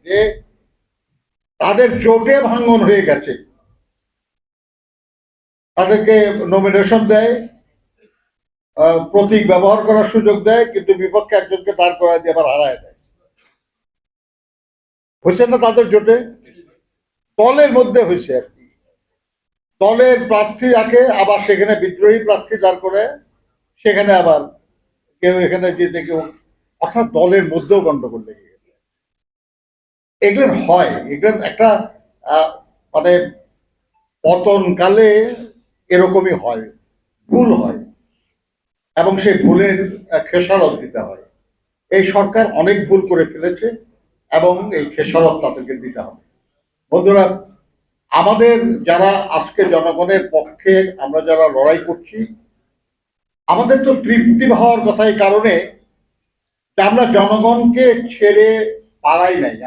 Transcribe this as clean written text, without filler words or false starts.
যে তাদের জোটে ভাঙন হয়ে গেছে, তাদেরকে নমিনেশন দেয়, প্রতীক ব্যবহার করার সুযোগ দেয়, কিন্তু বিপক্ষে একজনকে দাঁড় করায় দিয়ে আবার হারায় দেয়। হয়েছে না তাদের জোটে? দলের মধ্যে হয়েছে আর কি। দলের প্রার্থী রাখে, আবার সেখানে বিদ্রোহী প্রার্থী দাঁড় করে, সেখানে আবার কেউ এখানে যেতে কেউ, অর্থাৎ দলের মধ্যেও গন্ডগোল লেগে গেছে। এগুলো হয়, এগুলো একটা মানে পতনকালে এরকমই হয়, ভুল হয়, এবং সেই ভুলের খেসারত দিতে হয়। এই সরকার অনেক ভুল করে ফেলেছে এবং এই খেসারত তাদেরকে দিতে হবে। বন্ধুরা, আমাদের যারা আজকে জনগণের পক্ষে আমরা যারা লড়াই করছি, আমাদের তো তৃপ্তি হওয়ার কথা এই কারণে যে আমরা জনগণকে ছেড়ে পালাই নাই।